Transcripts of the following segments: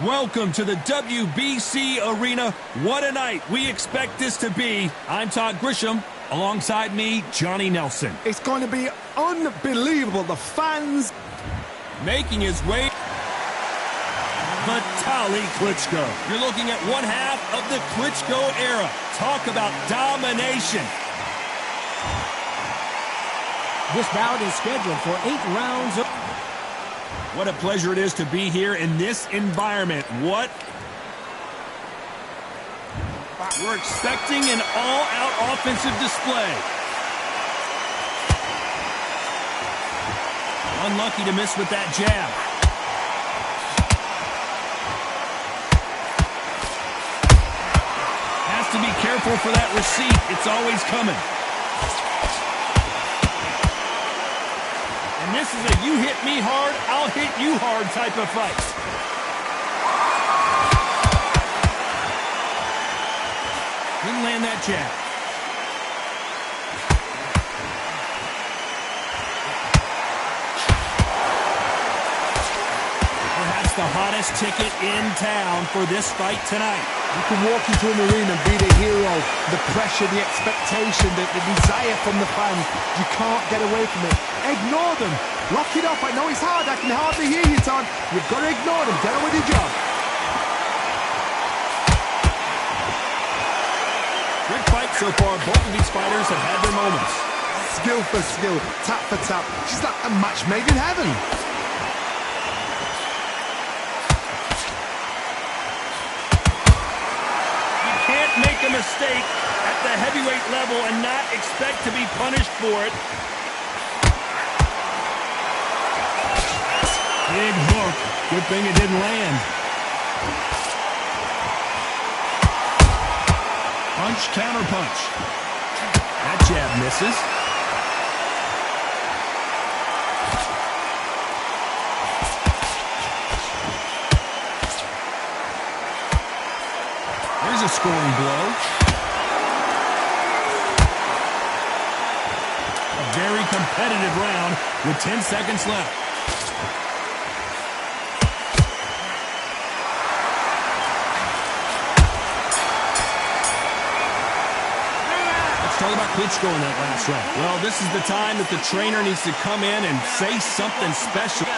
Welcome to the WBC Arena. What a night we expect this to be. I'm Todd Grisham. Alongside me, Johnny Nelson. It's going to be unbelievable. The fans... Making his way... Vitaly Klitschko. You're looking at one half of the Klitschko era. Talk about domination. This bout is scheduled for 8 rounds of... What a pleasure it is to be here in this environment. We're expecting an all-out offensive display. Unlucky to miss with that jab. Has to be careful for that receipt. It's always coming. And this is a you hit me hard, I'll hit you hard type of fight. Didn't land that jab. Perhaps the hottest ticket in town for this fight tonight. You can walk into an arena and be the hero. The pressure, the expectation, the desire from the fans. You can't get away from it. Ignore them. Lock it up. I know it's hard. I can hardly hear you, Todd. You've got to ignore them. Get on with your job. Great fight so far. Both of these fighters have had their moments. Skill for skill. Tap for tap. She's like a match made in heaven. Make a mistake at the heavyweight level and not expect to be punished for it. Big hook. Good thing it didn't land. Punch, counter punch. That jab misses. There's a scoring blow. A very competitive round with 10 seconds left. Let's talk about Klitschko in that last round. Well, this is the time that the trainer needs to come in and say something special.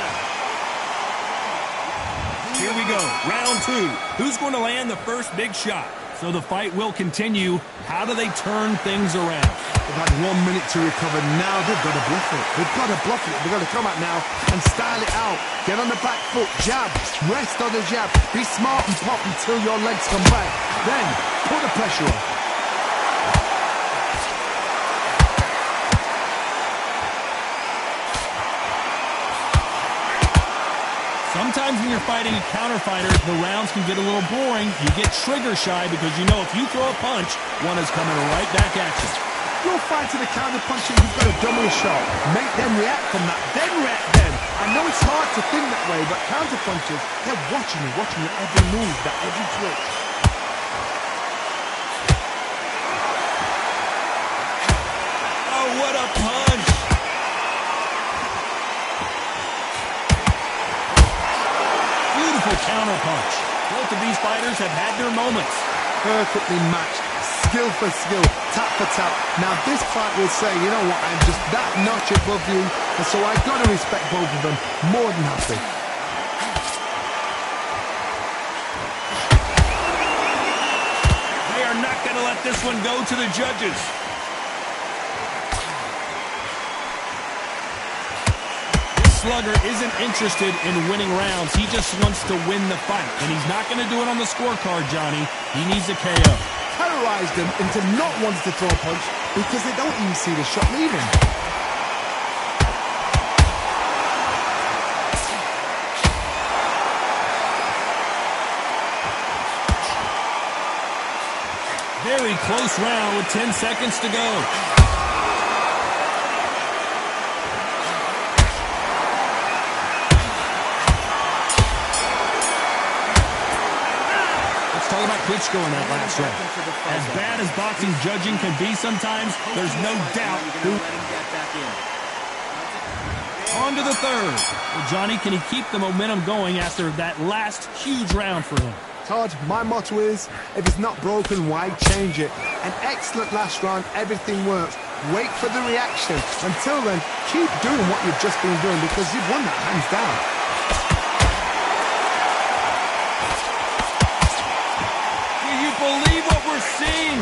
Here we go, round 2. Who's going to land the first big shot? So the fight will continue. How do they turn things around? They've had 1 minute to recover. Now they've got to bluff it. They've got to bluff it. They've got to come out now and style it out. Get on the back foot, jab, rest on the jab. Be smart and pop until your legs come back. Then put the pressure on. Sometimes when you're fighting a counter fighter, the rounds can get a little boring. You get trigger shy because you know if you throw a punch, one is coming right back at you. You're fighting a counter puncher, you've got a double shot. Make them react from that, then react then. I know it's hard to think that way, but counter punchers, they're watching your every move, that every twitch. Oh, what a punch! Counter punch. Both of these fighters have had their moments. Perfectly matched, skill for skill, tap for tap. Now this fight will say, you know what, I'm just that notch above you, and so I've got to respect both of them more than happy. They are not going to let this one go to the judges. Slugger isn't interested in winning rounds. He just wants to win the fight. And he's not going to do it on the scorecard, Johnny. He needs a KO. Terrorize them into not wanting to throw a punch because they don't even see the shot leaving. Very close round with 10 seconds to go. Talk about Klitschko in that last round. As bad as boxing judging can be sometimes, there's no doubt who... On to the third. Well, Johnny, can he keep the momentum going after that last huge round for him? Todd, my motto is, if it's not broken, why change it? An excellent last round, everything works. Wait for the reaction. Until then, keep doing what you've just been doing because you've won that hands down. Do you believe what we're seeing?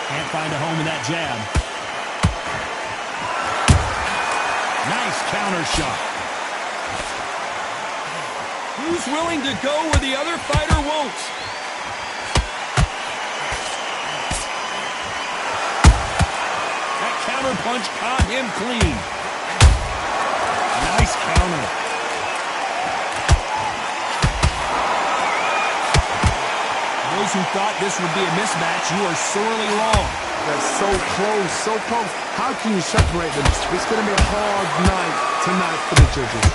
Can't find a home in that jab. Nice counter shot. Who's willing to go where the other fighter won't? That counter punch caught him clean. Nice counter. Those who thought this would be a mismatch, you are sorely wrong. They're so close, so close. How can you separate them? It's going to be a hard night tonight for the judges.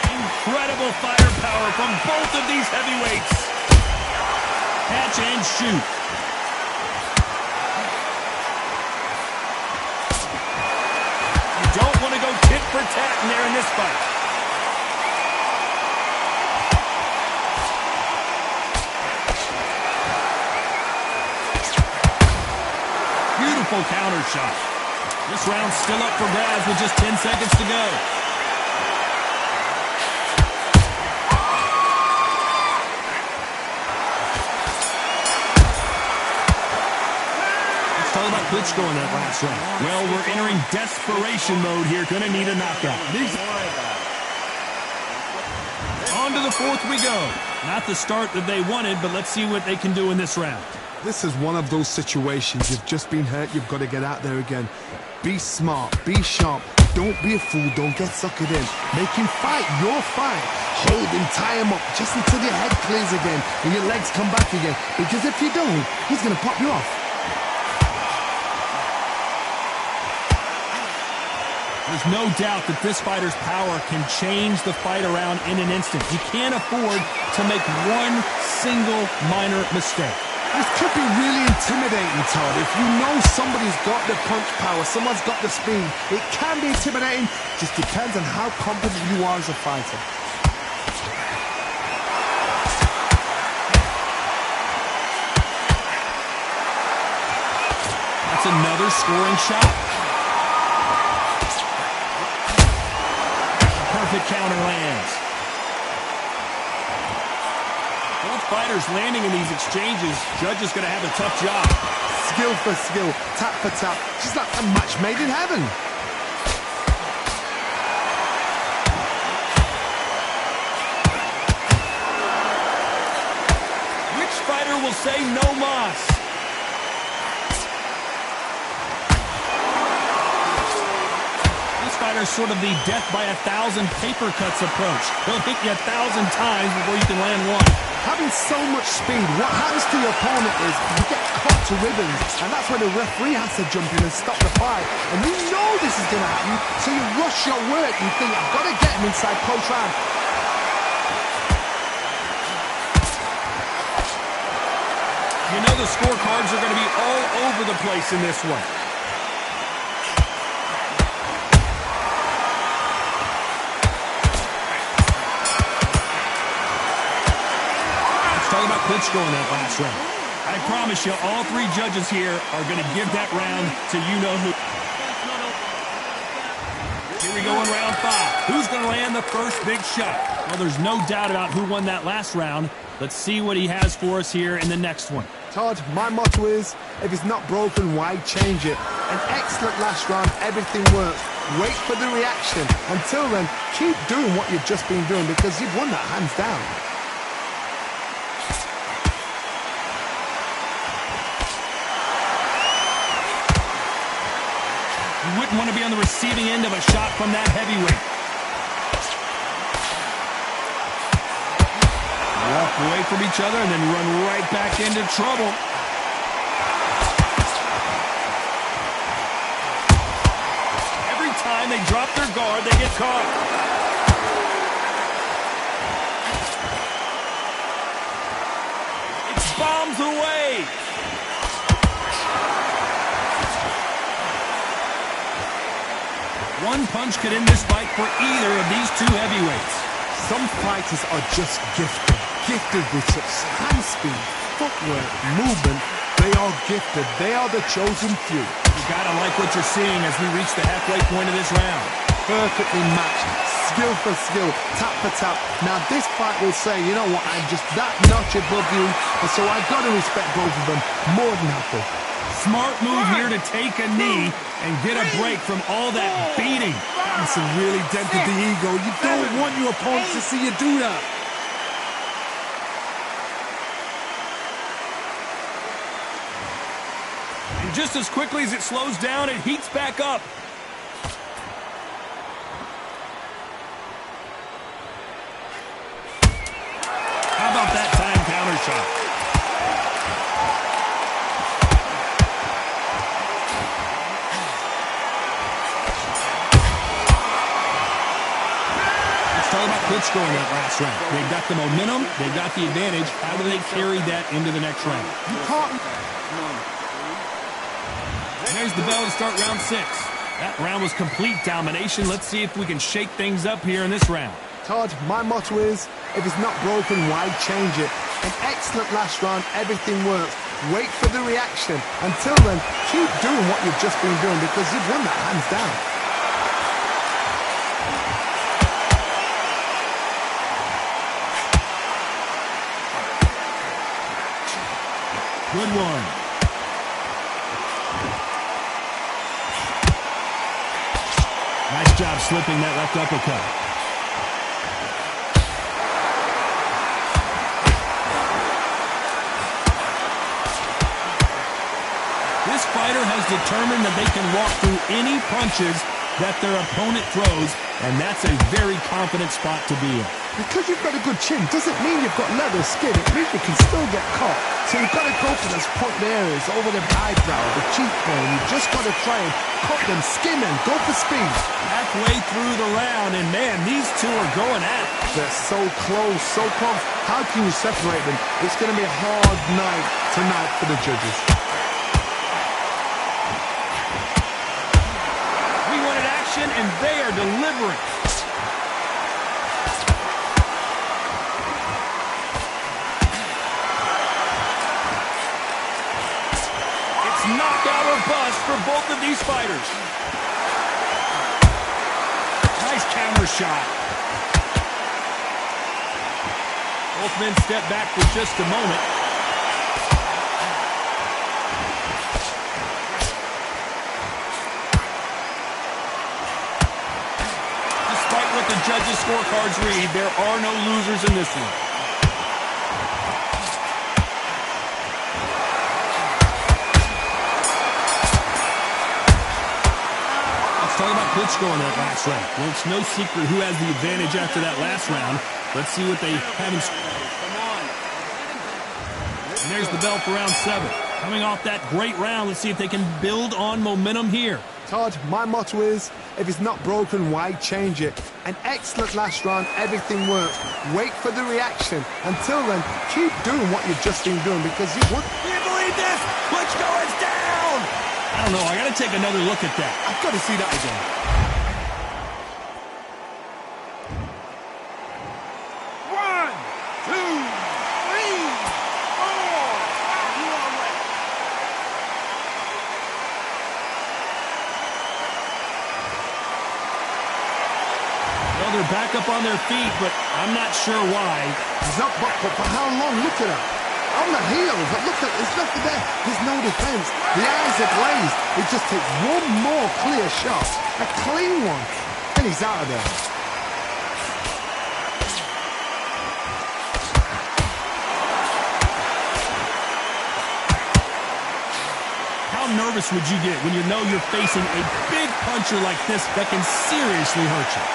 Incredible firepower from both of these heavyweights. Catch and shoot. Don't want to go tit for tat in there in this fight. Beautiful counter shot. This round's still up for grabs with just 10 seconds to go. Talk about Klitschko in that last round. Well, we're entering desperation mode here. Gonna need a knockout. On to the fourth we go. Not the start that they wanted, but let's see what they can do in this round. This is one of those situations. You've just been hurt. You've got to get out there again. Be smart. Be sharp. Don't be a fool. Don't get suckered in. Make him fight your fight. Hold him, tie him up just until your head clears again and your legs come back again. Because if you don't, he's going to pop you off. There's no doubt that this fighter's power can change the fight around in an instant. You can't afford to make one single minor mistake. This could be really intimidating, Todd. If you know somebody's got the punch power, someone's got the speed, it can be intimidating. Just depends on how confident you are as a fighter. That's another scoring shot. Perfect counter lands. Both fighters landing in these exchanges. Judge is going to have a tough job. Skill for skill, tap for tap. Just like a match made in heaven. Which fighter will say no mas? Fighter's sort of the death by 1,000 paper cuts approach. He'll hit you 1,000 times before you can land one. Having so much speed, what happens to your opponent is you get cut to ribbons, and that's when the referee has to jump in and stop the fight. And you know this is going to happen, so you rush your work. You think, I've got to get him inside close round. You know the scorecards are going to be all over the place in this one. Talk about Klitschko in that last round. I promise you, all three judges here are going to give that round to you-know-who. Here we go in round 5. Who's going to land the first big shot? Well, there's no doubt about who won that last round. Let's see what he has for us here in the next one. Todd, my motto is, if it's not broken, why change it? An excellent last round, everything works. Wait for the reaction. Until then, keep doing what you've just been doing because you've won that hands down. You wouldn't want to be on the receiving end of a shot from that heavyweight. Walk away from each other and then run right back into trouble. time they drop their guard, they get caught. It's bombs away. One punch could end this fight for either of these two heavyweights. Some fighters are just gifted with such hand speed, footwork, movement. They are gifted. They are the chosen few. You gotta like what you're seeing as we reach the halfway point of this round. Perfectly matched, skill for skill, tap for tap. Now this fight will say, you know what, I'm just that notch above you, and so I've got to respect both of them more than happy. Smart move here to take a knee and get a break from all that beating. It's really dented the ego. You don't want your opponent to see you do that. And just as quickly as it slows down, it heats back up. How about that time counter shot? All about Klitschko in that last round. They've got the momentum, they've got the advantage. How do they carry that into the next round? And there's the bell to start round 6. That round was complete domination. Let's see if we can shake things up here in this round. Todd, my motto is, if it's not broken, why change it? An excellent last round, everything works. Wait for the reaction. Until then, keep doing what you've just been doing because you've won that hands down. Good one. Nice job slipping that left uppercut. This fighter has determined that they can walk through any punches that their opponent throws, and that's a very confident spot to be in. Because you've got a good chin doesn't mean you've got leather skin. It means you can still get caught. So you've got to go for those point areas over the eyebrow, the cheekbone. You've just got to try and cut them, skim them, go for speed. Halfway through the round, and man, these two are going at it. They're so close, so close. How can you separate them? It's going to be a hard night tonight for the judges. We wanted action, and they are delivering. Knockout or bust for both of these fighters. Nice counter shot. Both men step back for just a moment. Despite what the judges' scorecards read, there are no losers in this one. Talking about Klitschko in that last round. Well, it's no secret who has the advantage after that last round. Let's see what they have in. And there's the bell for round 7. Coming off that great round, let's see if they can build on momentum here. Todd, my motto is, if it's not broken, why change it? An excellent last round, everything works. Wait for the reaction. Until then, keep doing what you've just been doing because you've won. Do you believe this? Klitschko is down! I don't know. I got to take another look at that. I've got to see that again. One, two, three, four. You are ready. Well, they're back up on their feet, but I'm not sure why. He's up, but for how long? Look at that. On the heels, but look at, it's nothing there. There's no defense. The eyes are glazed. It just takes one more clear shot, a clean one, and he's out of there. How nervous would you get when you know you're facing a big puncher like this that can seriously hurt you?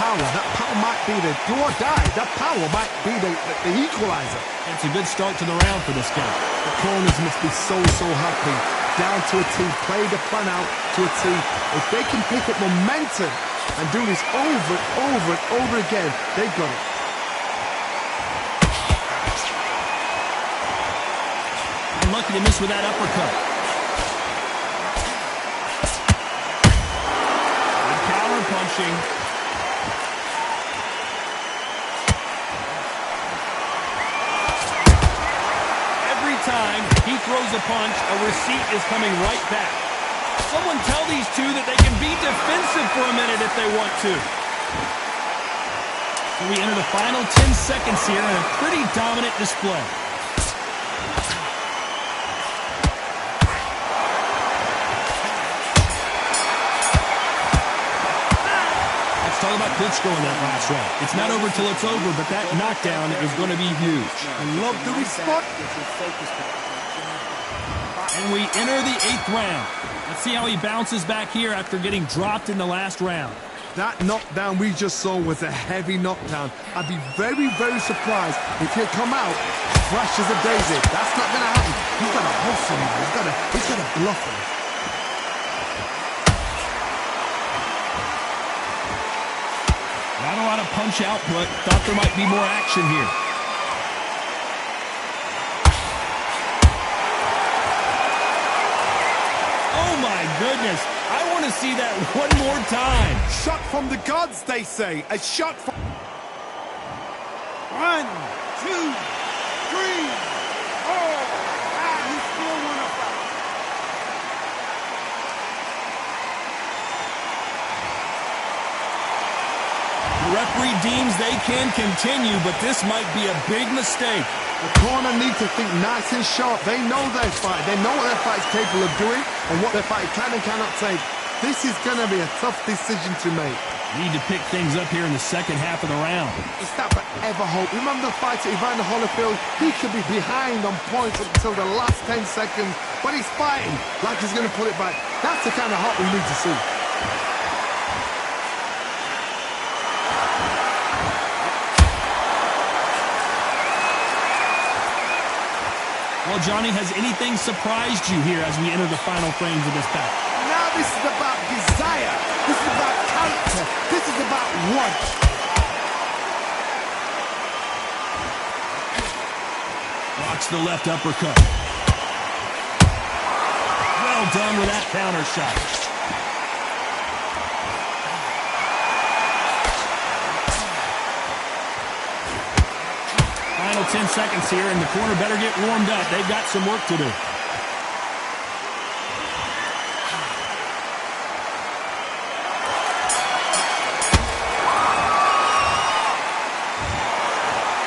That power might be the do or die. That power might be the equalizer. It's a good start to the round for this guy. The corners must be so happy. down to a T. Play the plan out to a T. If they can pick up momentum and do this over and over and over again, they've got it. Unlucky to miss with that uppercut. Good counter punching. Every time he throws a punch, a receipt is coming right back. Someone tell these two that they can be defensive for a minute if they want to. So we enter the final 10 seconds here in a pretty dominant display. Let's talk about Klitschko in that last round. It's not over till it's over, but that knockdown is going to be huge. I love the response. And we enter the 8th round. Let's see how he bounces back here after getting dropped in the last round. That knockdown we just saw was a heavy knockdown. I'd be very, very surprised if he'll come out fresh as a daisy. That's not going to happen. He's got to hustle him. He's got to bluff him. Not a lot of punch output. Thought there might be more action here. Oh my goodness. I want to see that one more time. Shot from the gods, they say. A shot from... 1, 2, 3, 4. He still won a fight. The referee deems they can continue, but this might be a big mistake. The corner need to think nice and sharp. They know their fight. They know what their fight's capable of doing and what their fight can and cannot take. This is going to be a tough decision to make. Need to pick things up here in the second half of the round. It's that forever hope. Remember the fight at Evander Holyfield? He could be behind on points until the last 10 seconds, but he's fighting like he's going to pull it back. That's the kind of hope we need to see. Well, Johnny, has anything surprised you here as we enter the final frames of this battle? Now this is about desire. This is about character. This is about want. Blocks the left uppercut. Well done with that counter shot. Final 10 seconds here, and the corner better get warmed up. They've got some work to do.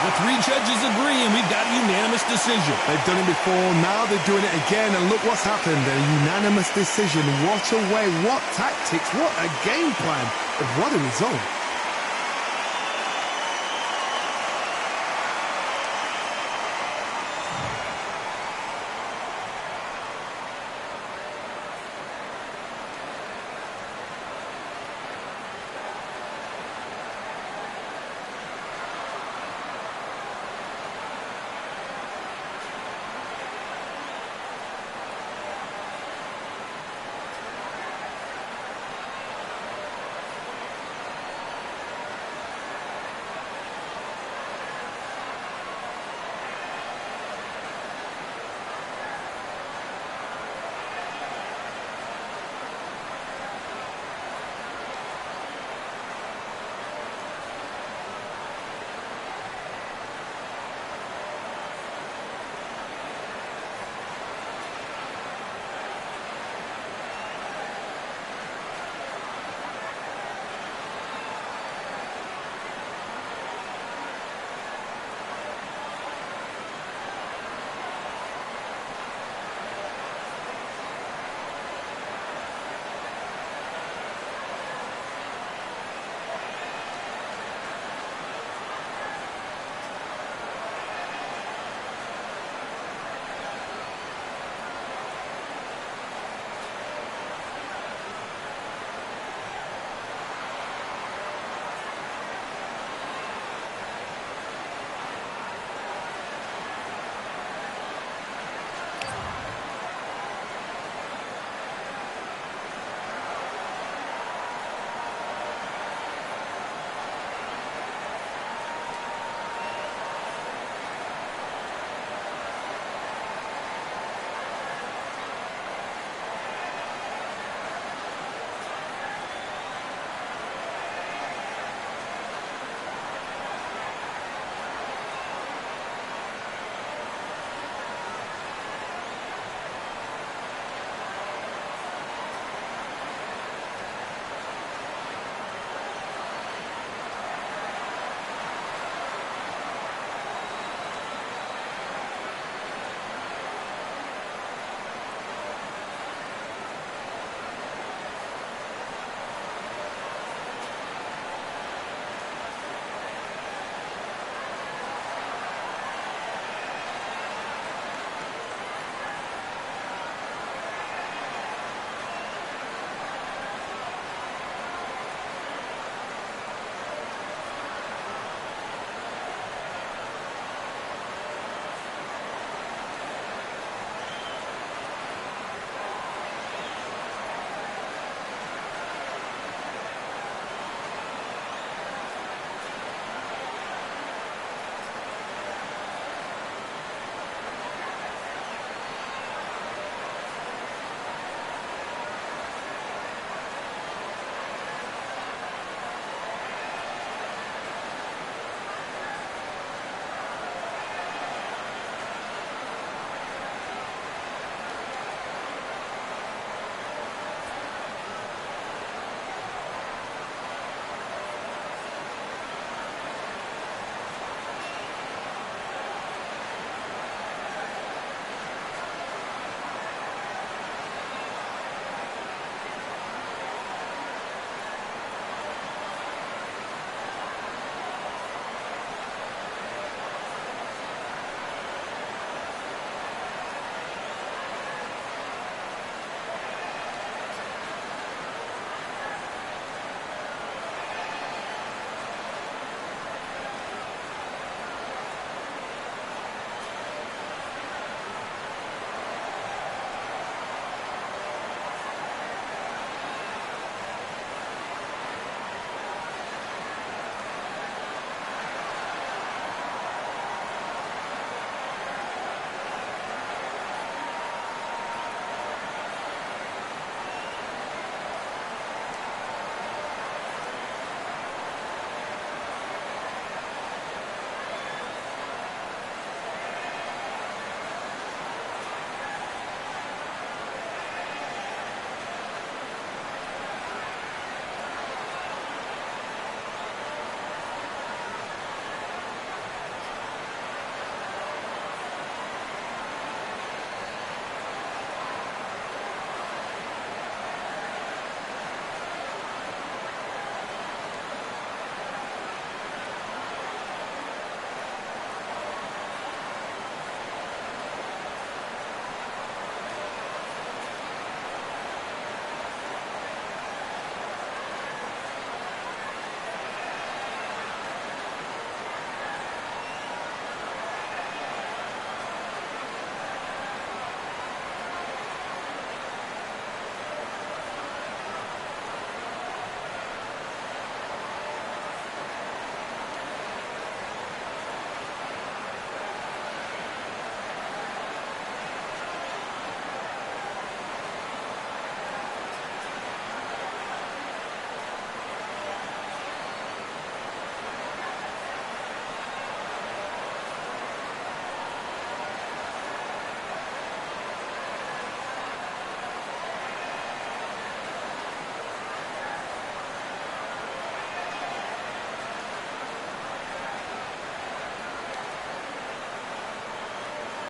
The 3 judges agree, and we've got a unanimous decision. They've done it before, now they're doing it again, and look what's happened. A unanimous decision. What a way, what tactics, what a game plan, and what a result.